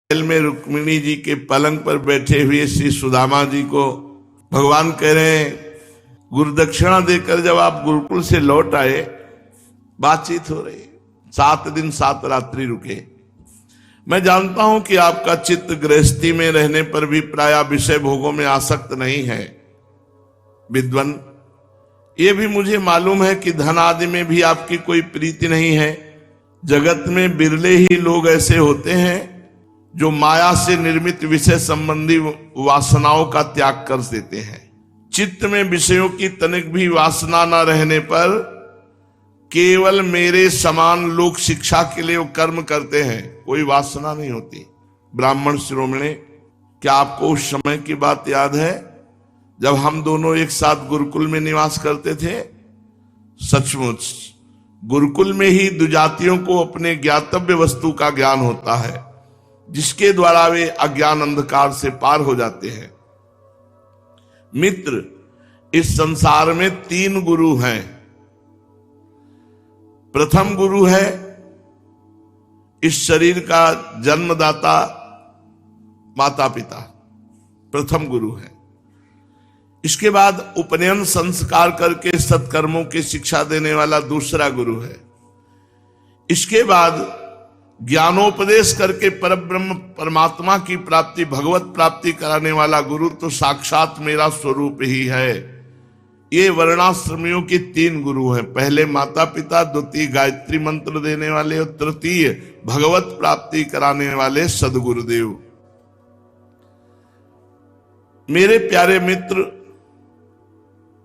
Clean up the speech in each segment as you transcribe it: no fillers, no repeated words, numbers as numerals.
Jail में रुक्मिणी जी के पलंग पर बैठे हुए श्री सुदामा जी को भगवान कह रहे हैं, गुरुदक्षिणा देकर जब आप गुरुकुल से लौट आए, बातचीत हो रही, 7 दिन 7 रात्रि रुके। मैं जानता हूं कि आपका चित्त गृहस्थी में रहने पर भी प्राय विषय भोगों में आसक्त नहीं है विद्वन। ये भी मुझे मालूम है कि धन आदि में भी आपकी कोई प्रीति नहीं है। जगत में बिरले ही लोग ऐसे होते हैं जो माया से निर्मित विषय संबंधी वासनाओं का त्याग कर देते हैं। चित्त में विषयों की तनिक भी वासना न रहने पर केवल मेरे समान लोग शिक्षा के लिए वो कर्म करते हैं, कोई वासना नहीं होती। ब्राह्मण शिरोमणि, क्या आपको उस समय की बात याद है जब हम दोनों एक साथ गुरुकुल में निवास करते थे? सचमुच गुरुकुल में ही दुजातियों को अपने ज्ञातव्य वस्तु का ज्ञान होता है, जिसके द्वारा वे अज्ञान अंधकार से पार हो जाते हैं। मित्र, इस संसार में 3 गुरु हैं। प्रथम गुरु है इस शरीर का जन्मदाता माता पिता, प्रथम गुरु है। इसके बाद उपनयन संस्कार करके सत्कर्मों की शिक्षा देने वाला दूसरा गुरु है। इसके बाद ज्ञानोपदेश करके परब्रह्म परमात्मा की प्राप्ति, भगवत प्राप्ति कराने वाला गुरु तो साक्षात मेरा स्वरूप ही है। ये वर्णाश्रमियों के 3 गुरु हैं। पहले माता पिता, द्वितीय गायत्री मंत्र देने वाले और तृतीय भगवत प्राप्ति कराने वाले सदगुरुदेव। मेरे प्यारे मित्र,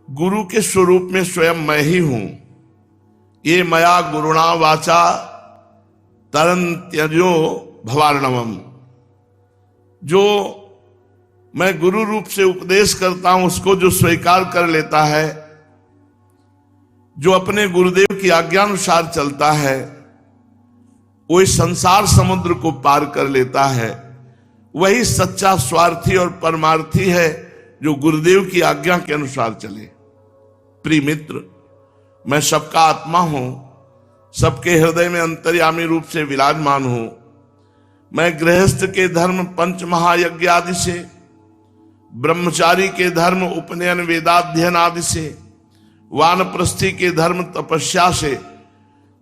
गुरु के स्वरूप में स्वयं मैं ही हूं। ये मया गुरुणा वाचा तरन त्यजो भवार्णवम। जो मैं गुरु रूप से उपदेश करता हूं, उसको जो स्वीकार कर लेता है, जो अपने गुरुदेव की आज्ञानुसार चलता है, वो इस संसार समुद्र को पार कर लेता है। वही सच्चा स्वार्थी और परमार्थी है जो गुरुदेव की आज्ञा के अनुसार चले। प्रिय मित्र, मैं सबका आत्मा हूं, सबके हृदय में अंतर्यामी रूप से विराजमान हूं। मैं गृहस्थ के धर्म 5 महायज्ञ आदि से, ब्रह्मचारी के धर्म उपनयन वेदाध्ययन आदि से, वानप्रस्थी के धर्म तपस्या से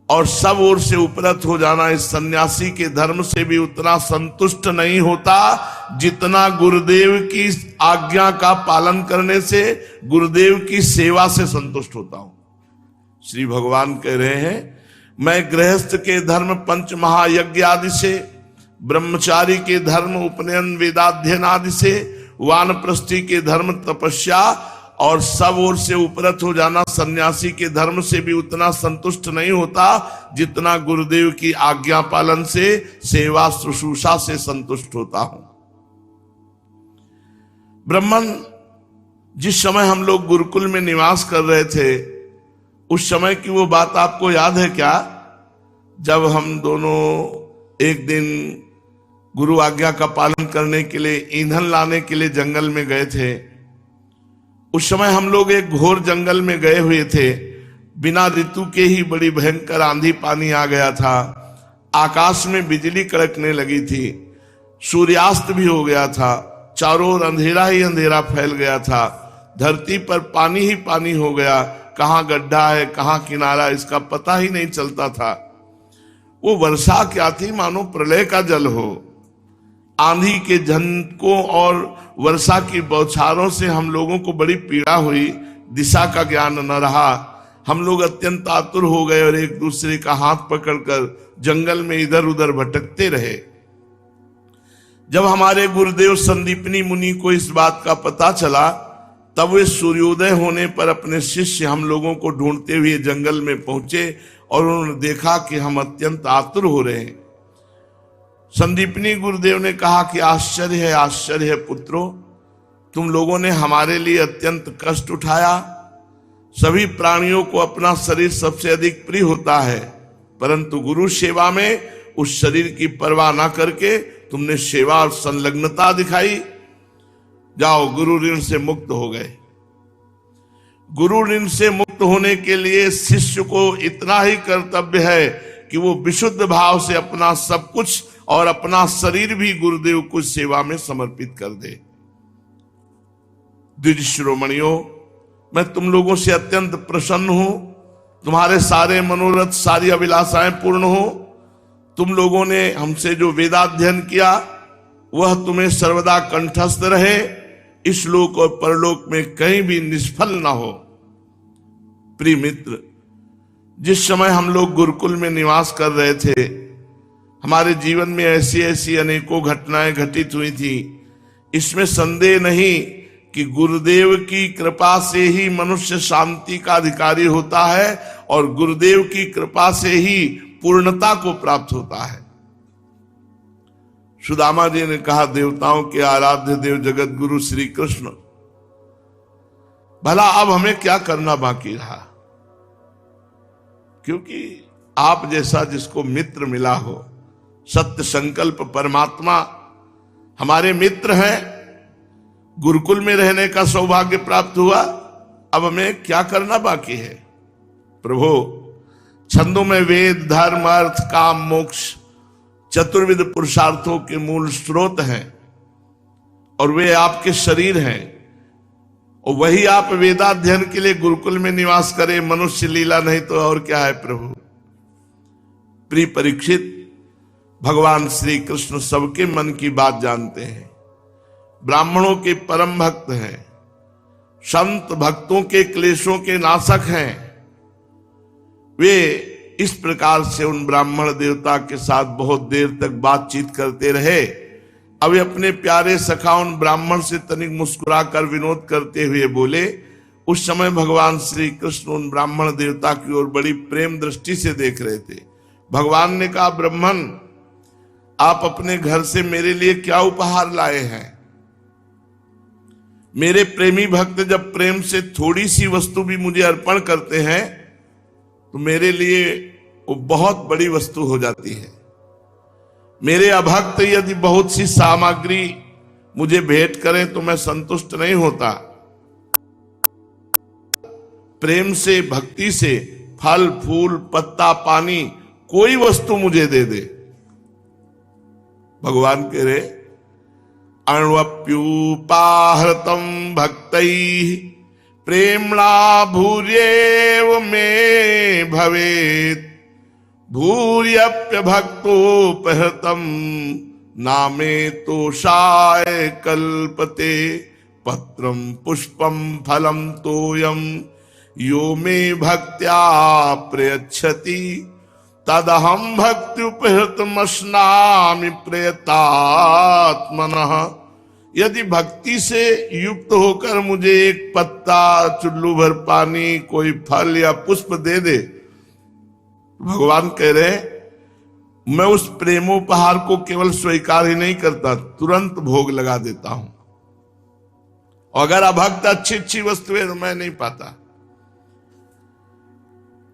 और सब ओर से उपरत हो जाना इस सन्यासी के धर्म से भी उतना संतुष्ट नहीं होता जितना गुरुदेव की आज्ञा का पालन करने से, गुरुदेव की सेवा से संतुष्ट होता हूं। श्री भगवान कह रहे हैं, मैं गृहस्थ के धर्म 5 महायज्ञ आदि से, ब्रह्मचारी के धर्म उपनयन वेदाध्ययन आदि से, वानप्रस्थी के धर्म तपस्या और सब ओर से उपरत हो जाना सन्यासी के धर्म से भी उतना संतुष्ट नहीं होता जितना गुरुदेव की आज्ञा पालन से, सेवा शुश्रूषा से संतुष्ट होता हूं। ब्राह्मण, जिस समय हम लोग गुरुकुल में निवास कर रहे थे, उस समय की वो बात आपको याद है क्या? जब हम दोनों एक दिन गुरु आज्ञा का पालन करने के लिए ईंधन लाने के लिए जंगल में गए थे। उस समय हम लोग एक घोर जंगल में गए हुए थे। बिना ऋतु के ही बड़ी भयंकर आंधी पानी आ गया था। आकाश में बिजली कड़कने लगी थी। सूर्यास्त भी हो गया था। चारों ओर अंधेरा ही अंधेरा फैल गया था। धरती पर पानी ही पानी हो गया। कहाँ गड्ढा है, कहाँ किनारा, इसका पता ही नहीं चलता था। वो वर्षा क्या थी, मानो प्रलय का जल हो। आंधी के झनकों और वर्षा की बौछारों से हम लोगों को बड़ी पीड़ा हुई। दिशा का ज्ञान न रहा। हम लोग अत्यंत आतुर हो गए और एक दूसरे का हाथ पकड़कर जंगल में इधर उधर भटकते रहे। जब हमारे गुरुदेव संदीपनी मुनि को इस बात का पता चला, तब वे सूर्योदय होने पर अपने शिष्य हम लोगों को ढूंढते हुए जंगल में पहुंचे और उन्होंने देखा कि हम अत्यंत आतुर हो रहे हैं। संदीपनी गुरुदेव ने कहा कि आश्चर्य है पुत्रों, तुम लोगों ने हमारे लिए अत्यंत कष्ट उठाया। सभी प्राणियों को अपना शरीर सबसे अधिक प्रिय होता है, परंतु गुरु सेवा में उस शरीर की परवाह ना करके तुमने सेवा और संलग्नता दिखाई। जाओ, गुरु ऋण से मुक्त हो गए। गुरु ऋण से मुक्त होने के लिए शिष्य को इतना ही कर्तव्य है कि वो विशुद्ध भाव से अपना सब कुछ और अपना शरीर भी गुरुदेव को सेवा में समर्पित कर दे। द्विज शिरोमणियों, मैं तुम लोगों से अत्यंत प्रसन्न हूं। तुम्हारे सारे मनोरथ, सारी अभिलाषाएं पूर्ण हो। तुम लोगों ने हमसे जो वेदाध्ययन किया वह तुम्हें सर्वदा कंठस्थ रहे, इस लोक और परलोक में कहीं भी निष्फल ना हो। प्रिय मित्र, जिस समय हम लोग गुरुकुल में निवास कर रहे थे, हमारे जीवन में ऐसी ऐसी अनेकों घटनाएं घटित हुई थी। इसमें संदेह नहीं कि गुरुदेव की कृपा से ही मनुष्य शांति का अधिकारी होता है और गुरुदेव की कृपा से ही पूर्णता को प्राप्त होता है। सुदामा जी ने कहा, देवताओं के आराध्य देव जगत गुरु श्री कृष्ण, भला अब हमें क्या करना बाकी रहा? क्योंकि आप जैसा जिसको मित्र मिला हो, सत्य संकल्प परमात्मा हमारे मित्र हैं, गुरुकुल में रहने का सौभाग्य प्राप्त हुआ, अब हमें क्या करना बाकी है? प्रभु, छंदों में वेद, धर्म, अर्थ, काम, मोक्ष चतुर्विध पुरुषार्थों के मूल स्रोत हैं और वे आपके शरीर हैं, और वही आप वेदाध्ययन के लिए गुरुकुल में निवास करें, मनुष्य लीला नहीं तो और क्या है प्रभु। प्रिय परीक्षित, भगवान श्री कृष्ण सबके मन की बात जानते हैं, ब्राह्मणों के परम भक्त हैं, संत भक्तों के क्लेशों के नाशक हैं। वे इस प्रकार से उन ब्राह्मण देवता के साथ बहुत देर तक बातचीत करते रहे। अब वे अपने प्यारे सखा उन ब्राह्मण से तनिक मुस्कुराकर विनोद करते हुए बोले। उस समय भगवान श्री कृष्ण उन ब्राह्मण देवता की ओर बड़ी प्रेम दृष्टि से देख रहे थे। भगवान ने कहा, ब्राह्मण, आप अपने घर से मेरे लिए क्या उपहार लाए हैं? मेरे प्रेमी भक्त जब प्रेम से थोड़ी सी वस्तु भी मुझे अर्पण करते हैं तो मेरे लिए वो बहुत बड़ी वस्तु हो जाती है। मेरे अभक्त यदि बहुत सी सामग्री मुझे भेंट करें तो मैं संतुष्ट नहीं होता। प्रेम से, भक्ति से फल, फूल, पत्ता, पानी, कोई वस्तु मुझे दे दे। भगवान कह रहे, अण्वप्युपाहृतं भक्तैः प्रेम्णा भूर्येव मे भवेत् भूर्यप्यभक्तोपहृतं नामे तोषाय कल्पते पत्रं पुष्पं फलं तोयं यो मे भक्त्या प्रयच्छति तदहं भक्त्युपहृतमश्नामि प्रयतात्मनः। यदि भक्ति से युक्त होकर मुझे एक पत्ता, चुल्लू भर पानी, कोई फल या पुष्प दे दे, भगवान कह रहे, मैं उस प्रेमोपहार को केवल स्वीकार ही नहीं करता, तुरंत भोग लगा देता हूं। अगर अभक्त अच्छी अच्छी वस्तुएं तो मैं नहीं पाता।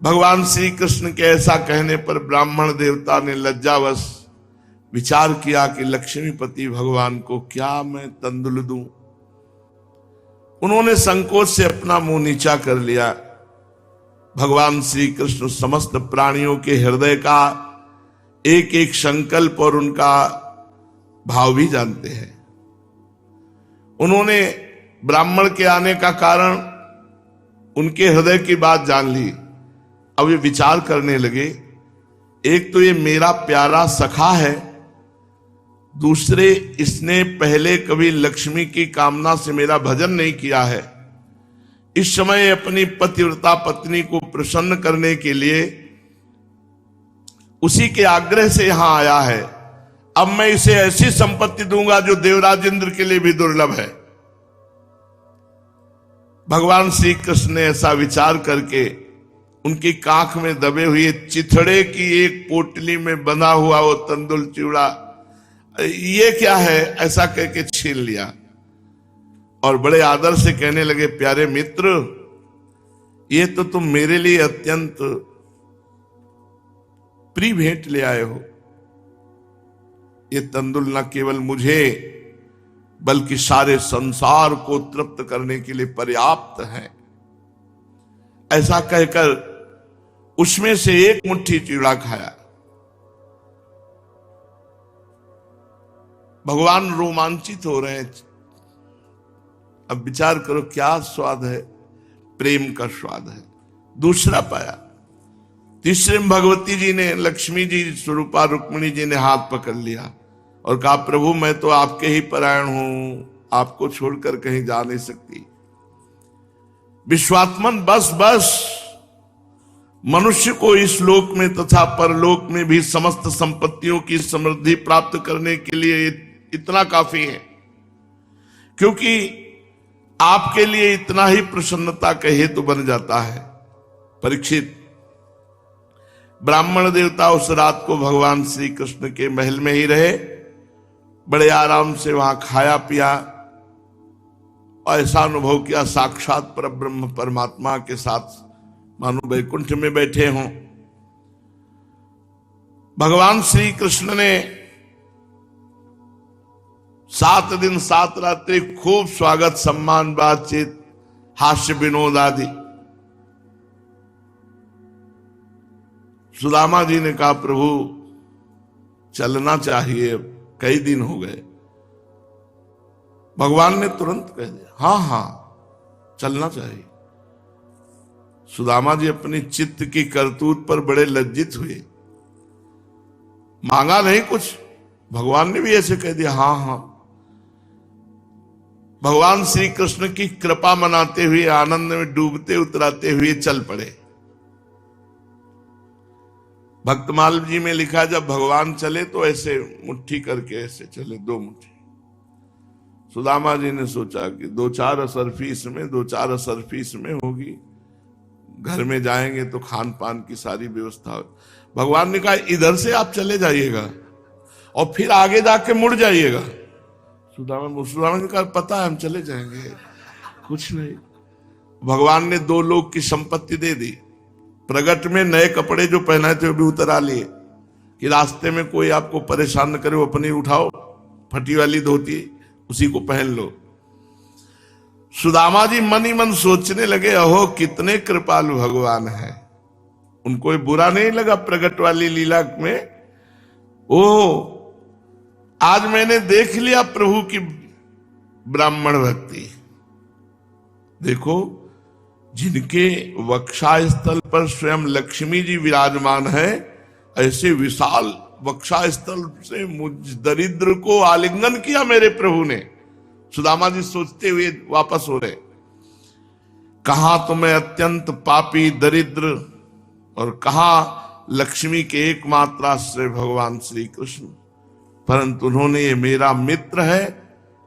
भगवान श्री कृष्ण के ऐसा कहने पर ब्राह्मण देवता ने लज्जावश विचार किया कि लक्ष्मीपति भगवान को क्या मैं तंदुल दूं। उन्होंने संकोच से अपना मुंह नीचा कर लिया। भगवान श्री कृष्ण समस्त प्राणियों के हृदय का एक एक संकल्प और उनका भाव भी जानते हैं। उन्होंने ब्राह्मण के आने का कारण, उनके हृदय की बात जान ली। अब ये विचार करने लगे, एक तो ये मेरा प्यारा सखा है, दूसरे इसने पहले कभी लक्ष्मी की कामना से मेरा भजन नहीं किया है। इस समय अपनी पतिव्रता पत्नी को प्रसन्न करने के लिए उसी के आग्रह से यहां आया है। अब मैं इसे ऐसी संपत्ति दूंगा जो देवराज इंद्र के लिए भी दुर्लभ है। भगवान श्री कृष्ण ने ऐसा विचार करके उनकी कांख में दबे हुए चिथड़े की एक पोटली में बंधा हुआ वो तंदुल चिवड़ा, ये क्या है, ऐसा कह के छीन लिया और बड़े आदर से कहने लगे, प्यारे मित्र, ये तो तुम मेरे लिए अत्यंत प्रिय भेंट ले आए हो। ये तंदुल न केवल मुझे बल्कि सारे संसार को तृप्त करने के लिए पर्याप्त है। ऐसा कहकर उसमें से एक मुट्ठी चिवड़ा खाया। भगवान रोमांचित हो रहे हैं। अब विचार करो क्या स्वाद है, प्रेम का स्वाद है। दूसरा पाया, तीसरे में भगवती जी ने, लक्ष्मी जी स्वरूपा रुक्मिणी जी ने हाथ पकड़ लिया और कहा, प्रभु मैं तो आपके ही परायण हूं, आपको छोड़कर कहीं जा नहीं सकती। विश्वात्मन बस बस, मनुष्य को इस लोक में तथा परलोक में भी समस्त संपत्तियों की समृद्धि प्राप्त करने के लिए इतना काफी है, क्योंकि आपके लिए इतना ही प्रसन्नता का हेतु बन जाता है। परीक्षित, ब्राह्मण देवता उस रात को भगवान श्री कृष्ण के महल में ही रहे, बड़े आराम से वहां खाया पिया, ऐसा अनुभव किया साक्षात परब्रह्म परमात्मा के साथ मानो वैकुंठ में बैठे हों। भगवान श्री कृष्ण ने 7 दिन 7 रात्रि खूब स्वागत, सम्मान, बातचीत, हास्य विनोद आदि। सुदामा जी ने कहा, प्रभु चलना चाहिए, कई दिन हो गए। भगवान ने तुरंत कह दिया, हाँ हाँ चलना चाहिए। सुदामा जी अपनी चित्त की करतूत पर बड़े लज्जित हुए, मांगा नहीं कुछ, भगवान ने भी ऐसे कह दिया हाँ हाँ। भगवान श्री कृष्ण की कृपा मनाते हुए, आनंद में डूबते उतराते हुए चल पड़े। भक्तमाल जी में लिखा, जब भगवान चले तो ऐसे मुट्ठी करके ऐसे चले, 2 मुट्ठी। सुदामा जी ने सोचा कि 2-4 असरफी इसमें, 2-4 असरफी इसमें होगी, घर में जाएंगे तो खान पान की सारी व्यवस्था हो। भगवान ने कहा, इधर से आप चले जाइएगा और फिर आगे जाके मुड़ जाइएगा। सुदामा ने कहा, पता है हम चले जाएंगे, कुछ नहीं। भगवान ने 2 लोग की संपत्ति दे दी। प्रगट में नए कपड़े जो पहनाए थे वो भी उतरा लिए कि रास्ते में कोई आपको परेशान न करे, वो अपनी उठाओ, फटी वाली धोती उसी को पहन लो। सुदामा जी मन ही मन सोचने लगे, अहो कितने कृपालु भगवान है। उनको बुरा नहीं लगा प्रगट वाली लीला में, ओ आज मैंने देख लिया प्रभु की ब्राह्मण भक्ति। देखो, जिनके वक्षास्थल पर स्वयं लक्ष्मी जी विराजमान है, ऐसे विशाल वक्षास्थल से मुझ दरिद्र को आलिंगन किया मेरे प्रभु ने। सुदामा जी सोचते हुए वापस हो रहे, कहा तो मैं अत्यंत पापी दरिद्र और कहा लक्ष्मी के एकमात्र आश्रय भगवान श्री कृष्ण, परंतु उन्होंने ये मेरा मित्र है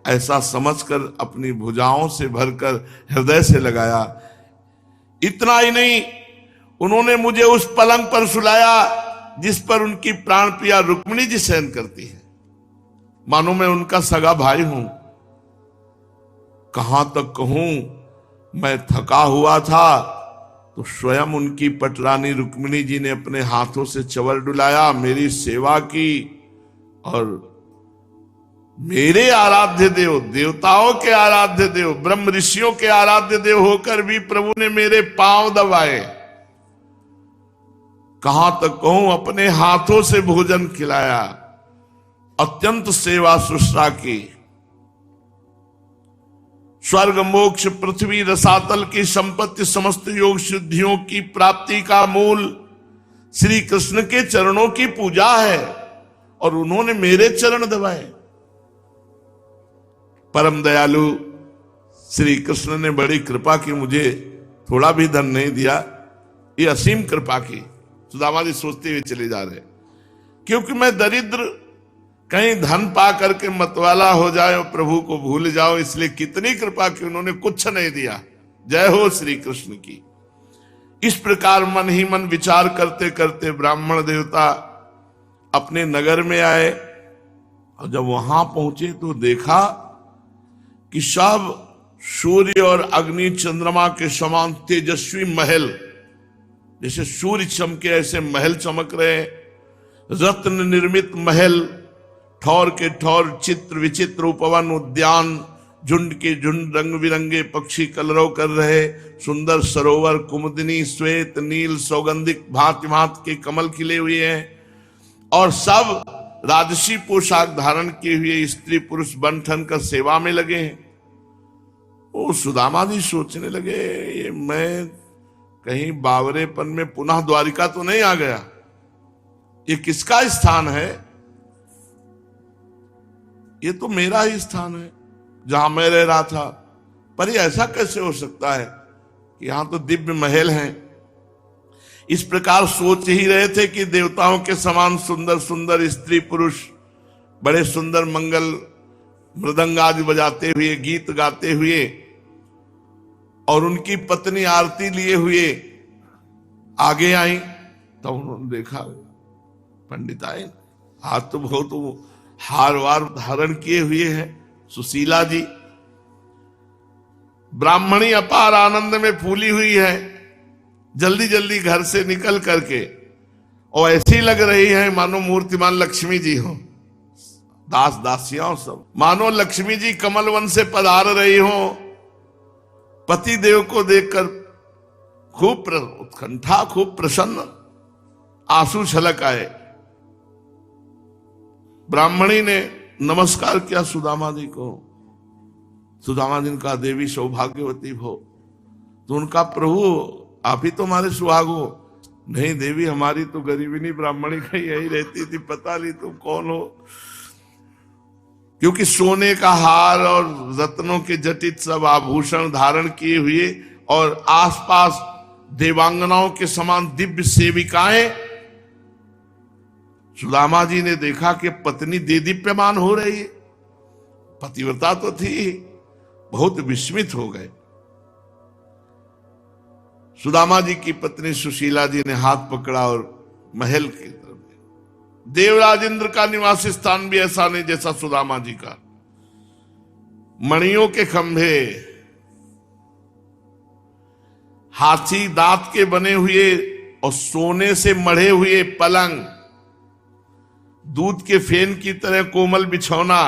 ऐसा समझकर अपनी भुजाओं से भरकर हृदय से लगाया। इतना ही नहीं, उन्होंने मुझे उस पलंग पर सुलाया जिस पर उनकी प्राण प्रिया रुक्मिणी जी शयन करती है, मानो मैं उनका सगा भाई हूं। कहां तक कहूं, मैं थका हुआ था तो स्वयं उनकी पटरानी रुक्मिणी जी ने अपने हाथों से चवर डुलाया, मेरी सेवा की और मेरे आराध्य देव, देवताओं के आराध्य देव, ब्रह्म ऋषियों के आराध्य देव होकर भी प्रभु ने मेरे पांव दबाए। कहां तक कहूं, अपने हाथों से भोजन खिलाया, अत्यंत सेवा शुश्रा की। स्वर्ग मोक्ष पृथ्वी रसातल की संपत्ति समस्त योग सिद्धियों की प्राप्ति का मूल श्री कृष्ण के चरणों की पूजा है और उन्होंने मेरे चरण दबाए। परम दयालु श्री कृष्ण ने बड़ी कृपा की, मुझे थोड़ा भी धन नहीं दिया, ये असीम कृपा की। सुदामा जी सोचते हुए चले जा रहे, क्योंकि मैं दरिद्र, कहीं धन पा करके मतवाला हो जाए और प्रभु को भूल जाओ, इसलिए कितनी कृपा की, उन्होंने कुछ नहीं दिया। जय हो श्री कृष्ण की। इस प्रकार मन ही मन विचार करते करते ब्राह्मण देवता अपने नगर में आए और जब वहां पहुंचे तो देखा कि सब सूर्य और अग्नि चंद्रमा के समान तेजस्वी महल, जैसे सूर्य चमके ऐसे महल चमक रहे, रत्न निर्मित महल, ठौर के ठौर चित्र विचित्र उपवन उद्यान, झुंड के झुंड रंग बिरंगे पक्षी कलरव कर रहे, सुंदर सरोवर, कुमुदिनी, श्वेत, नील, सौगंधिक भांति भांति के कमल खिले हुए हैं और सब राजसी पोशाक धारण किए हुए स्त्री पुरुष बन ठन कर सेवा में लगे हैं। वो सुदामा जी सोचने लगे, ये मैं कहीं बावरेपन में पुनः द्वारिका तो नहीं आ गया? ये किसका स्थान है? ये तो मेरा ही स्थान है जहां मैं रह रहा था, पर ये ऐसा कैसे हो सकता है कि यहां तो दिव्य महल हैं। इस प्रकार सोच ही रहे थे कि देवताओं के समान सुंदर सुंदर स्त्री पुरुष बड़े सुंदर मंगल मृदंग आदि बजाते हुए, गीत गाते हुए और उनकी पत्नी आरती लिए हुए आगे आई। तब उन्होंने देखा पंडित आए, हाथ तो बहुत हार वार धारण किए हुए हैं सुशीला जी। ब्राह्मणी अपार आनंद में फूली हुई है, जल्दी जल्दी घर से निकल करके, और ऐसी लग रही है मानो मूर्तिमान लक्ष्मी जी हो, दास दासियां सब मानो लक्ष्मी जी कमल वन से पधार रही हो। पति देव को देखकर खूब उत्कंठा, खूब प्रसन्न, आंसू छलक आए। ब्राह्मणी ने नमस्कार किया सुदामा जी को। सुदामा जी ने कहा, देवी सौभाग्यवती हो, तो उनका प्रभु आप ही तो हमारे सुहाग हो। नहीं देवी, हमारी तो गरीबिनी ब्राह्मणी कहीं यही रहती थी, पता नहीं तुम कौन हो। क्योंकि सोने का हार और रत्नों के जटित सब आभूषण धारण किए हुए और आसपास देवांगनाओं के समान दिव्य सेविकाएं, सुदामा जी ने देखा कि पत्नी देदीप्यमान हो रही है, पतिव्रता तो थी, बहुत विस्मित हो गए। सुदामा जी की पत्नी सुशीला जी ने हाथ पकड़ा और महल की तरफ। देवराज इंद्र का निवास स्थान भी ऐसा नहीं जैसा सुदामा जी का। मणियों के खंभे, हाथी दांत के बने हुए और सोने से मढ़े हुए पलंग, दूध के फेन की तरह कोमल बिछौना,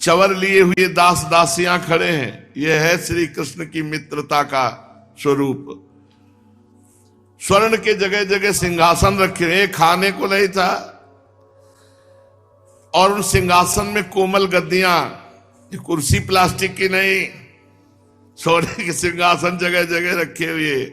चवर लिए हुए दास दासियां खड़े हैं। यह है श्री कृष्ण की मित्रता का स्वरूप। स्वर्ण के जगह जगह सिंहासन रखे हुए, खाने को नहीं था, और उन सिंहासन में कोमल गद्दियां, ये कुर्सी प्लास्टिक की नहीं, सोने के सिंहासन जगह जगह रखे हुए,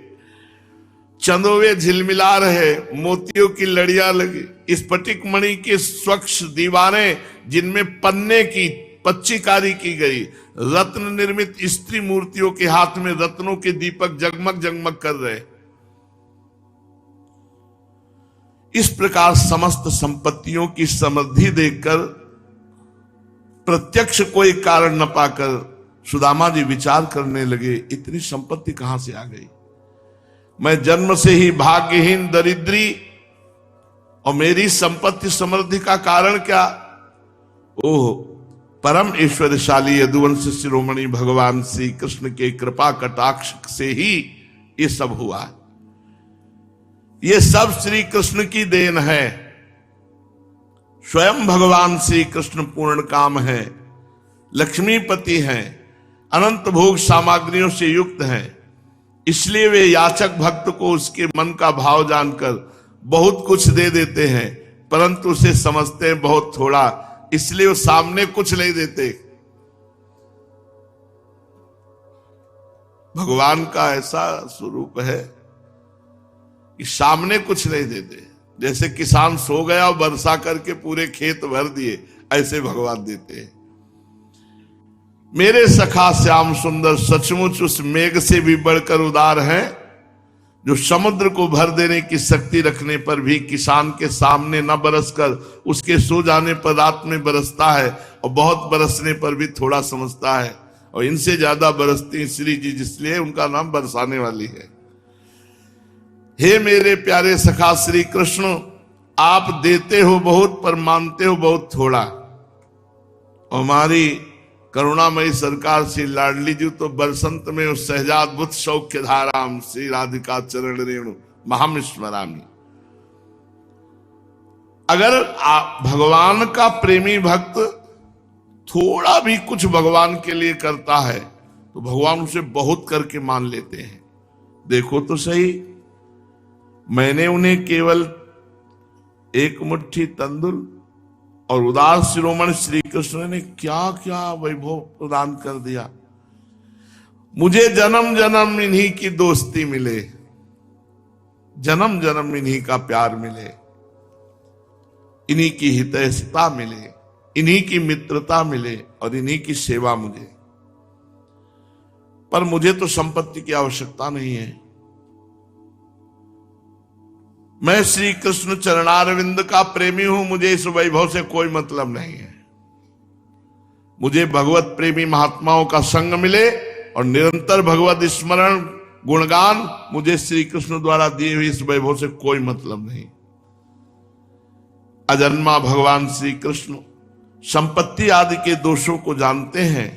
चंदोवे झिलमिला रहे, मोतियों की लड़ियां लगी, स्फटिक मणि की स्वच्छ दीवारें जिनमें पन्ने की पच्चीकारी की गई, रत्न निर्मित स्त्री मूर्तियों के हाथ में रत्नों के दीपक जगमग जगमग कर रहे। इस प्रकार समस्त संपत्तियों की समृद्धि देखकर प्रत्यक्ष कोई कारण न पाकर सुदामा जी विचार करने लगे, इतनी संपत्ति कहां से आ गई? मैं जन्म से ही भाग्यहीन दरिद्री, और मेरी संपत्ति समृद्धि का कारण क्या? ओह, परम ऐश्वर्यशाली यदुवंश शिरोमणि भगवान श्री कृष्ण के कृपा कटाक्ष से ही ये सब हुआ। ये सब श्री कृष्ण की देन है। स्वयं भगवान श्री कृष्ण पूर्ण काम है, लक्ष्मीपति हैं, अनंत भोग सामग्रियों से युक्त हैं। इसलिए वे याचक भक्त को उसके मन का भाव जानकर बहुत कुछ दे देते हैं, परंतु उसे समझते हैं बहुत थोड़ा, इसलिए वो सामने कुछ नहीं देते। भगवान का ऐसा स्वरूप है कि सामने कुछ नहीं देते। जैसे किसान सो गया और वर्षा करके पूरे खेत भर दिए, ऐसे भगवान देते हैं। मेरे सखा श्याम सुंदर सचमुच उस मेघ से भी बढ़कर उदार हैं, जो समुद्र को भर देने की शक्ति रखने पर भी किसान के सामने न बरसकर उसके सो जाने पर रात में बरसता है, और बहुत बरसने पर भी थोड़ा समझता है, और इनसे ज्यादा बरसती श्री जी, जिसलिए उनका नाम बरसाने वाली है। हे मेरे प्यारे सखा श्री कृष्ण, आप देते हो बहुत पर मानते हो बहुत थोड़ा। हमारी करुणामयी सरकार श्री लाडली जी तो बरसंत में उस सहजाद्भुत सौख्य धाराम श्री राधिका चरण रेणु महामिस्मरामी। अगर आप भगवान का प्रेमी भक्त थोड़ा भी कुछ भगवान के लिए करता है तो भगवान उसे बहुत करके मान लेते हैं। देखो तो सही, मैंने उन्हें केवल एक मुट्ठी तंदुल और उदास शिरोमणि श्री कृष्ण ने क्या क्या वैभव प्रदान कर दिया। मुझे जन्म जन्म इन्हीं की दोस्ती मिले, जन्म जन्म इन्हीं का प्यार मिले, इन्हीं की हितैषिता मिले, इन्हीं की मित्रता मिले और इन्हीं की सेवा मुझे। पर मुझे तो संपत्ति की आवश्यकता नहीं है। मैं श्री कृष्ण चरणारविंद का प्रेमी हूं, मुझे इस वैभव से कोई मतलब नहीं है। मुझे भगवत प्रेमी महात्माओं का संग मिले और निरंतर भगवत स्मरण गुणगान, मुझे श्री कृष्ण द्वारा दिए हुए इस वैभव से कोई मतलब नहीं। अजन्मा भगवान श्री कृष्ण संपत्ति आदि के दोषों को जानते हैं।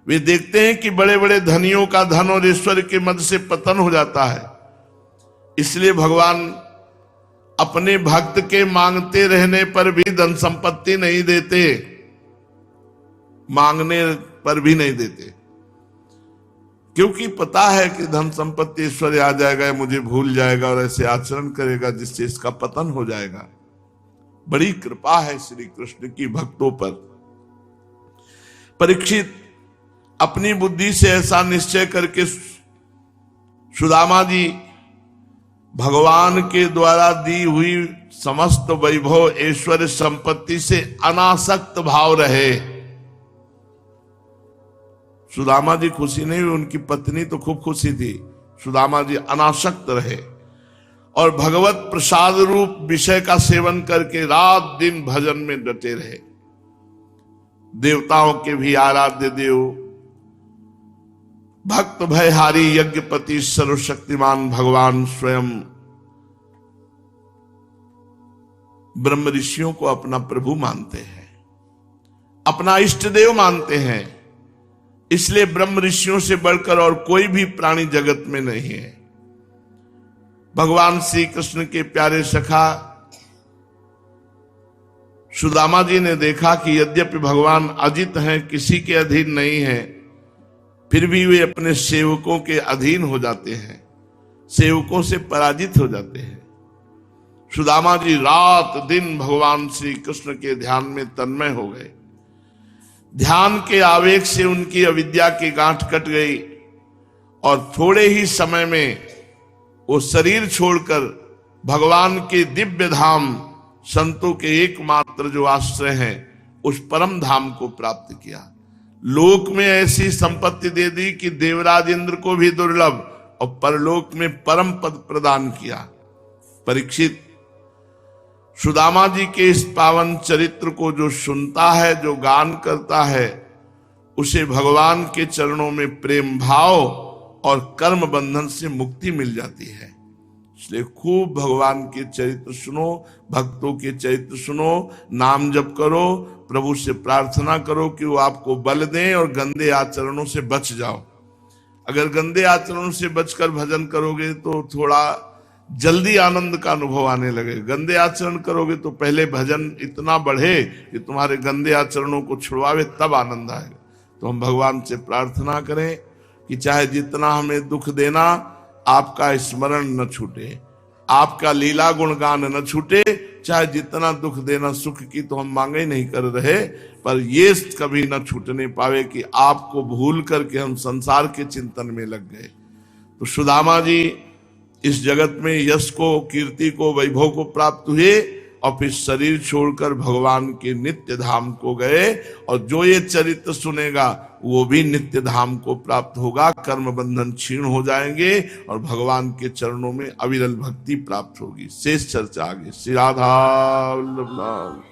वे देखते हैं कि बड़े बड़े धनियों का धन और ऐश्वर्य के मद से पतन हो जाता है, इसलिए भगवान अपने भक्त के मांगते रहने पर भी धन संपत्ति नहीं देते, मांगने पर भी नहीं देते, क्योंकि पता है कि धन संपत्ति ऐश्वर्य आ जाएगा, मुझे भूल जाएगा और ऐसे आचरण करेगा जिससे इसका पतन हो जाएगा। बड़ी कृपा है श्री कृष्ण की भक्तों पर। परीक्षित अपनी बुद्धि से ऐसा निश्चय करके सुदामा जी भगवान के द्वारा दी हुई समस्त वैभव ऐश्वर्य संपत्ति से अनासक्त भाव रहे। सुदामा जी खुशी नहीं हुई, उनकी पत्नी तो खूब खुशी थी। सुदामा जी अनासक्त रहे और भगवत प्रसाद रूप विषय का सेवन करके रात दिन भजन में डटे रहे। देवताओं के भी आराध्य देव, भक्त भयहारी यज्ञपति सर्वशक्तिमान भगवान स्वयं ब्रह्म ऋषियों को अपना प्रभु मानते हैं, अपना इष्ट देव मानते हैं। इसलिए ब्रह्म ऋषियों से बढ़कर और कोई भी प्राणी जगत में नहीं है। भगवान श्री कृष्ण के प्यारे सखा सुदामा जी ने देखा कि यद्यपि भगवान अजित हैं, किसी के अधीन नहीं है, फिर भी वे अपने सेवकों के अधीन हो जाते हैं, सेवकों से पराजित हो जाते हैं। सुदामा जी रात दिन भगवान श्री कृष्ण के ध्यान में तन्मय हो गए। ध्यान के आवेग से उनकी अविद्या की गांठ कट गई और थोड़े ही समय में वो शरीर छोड़कर भगवान के दिव्य धाम, संतों के एकमात्र जो आश्रय हैं, उस परम धाम को प्राप्त किया। लोक में ऐसी संपत्ति दे दी कि देवराज इंद्र को भी दुर्लभ, और परलोक में परम पद प्रदान किया। परीक्षित सुदामा जी के इस पावन चरित्र को जो सुनता है, जो गान करता है, उसे भगवान के चरणों में प्रेम भाव और कर्म बंधन से मुक्ति मिल जाती है। इसलिए खूब भगवान के चरित्र सुनो, भक्तों के चरित्र सुनो, नाम जप करो, प्रभु से प्रार्थना करो कि वो आपको बल दें और गंदे आचरणों से बच जाओ। अगर गंदे आचरणों से बचकर भजन करोगे तो थोड़ा जल्दी आनंद का अनुभव आने लगे। गंदे आचरण करोगे तो पहले भजन इतना बढ़े कि तुम्हारे गंदे आचरणों को छुड़वावे, तब आनंद आएगा। तो हम भगवान से प्रार्थना करें कि चाहे जितना हमें दुख देना, आपका स्मरण न छूटे, आपका लीला गुणगान न छूटे। चाहे जितना दुख देना, सुख की तो हम मांगे नहीं कर रहे, पर ये कभी न छूटने पावे कि आपको भूल करके हम संसार के चिंतन में लग गए। तो सुदामा जी इस जगत में यश को, कीर्ति को, वैभव को प्राप्त हुए और फिर शरीर छोड़कर भगवान के नित्य धाम को गए। और जो ये चरित्र सुनेगा वो भी नित्य धाम को प्राप्त होगा, कर्म बंधन क्षीण हो जाएंगे और भगवान के चरणों में अविरल भक्ति प्राप्त होगी। शेष चर्चा आगे। श्री राधा वल्लभ।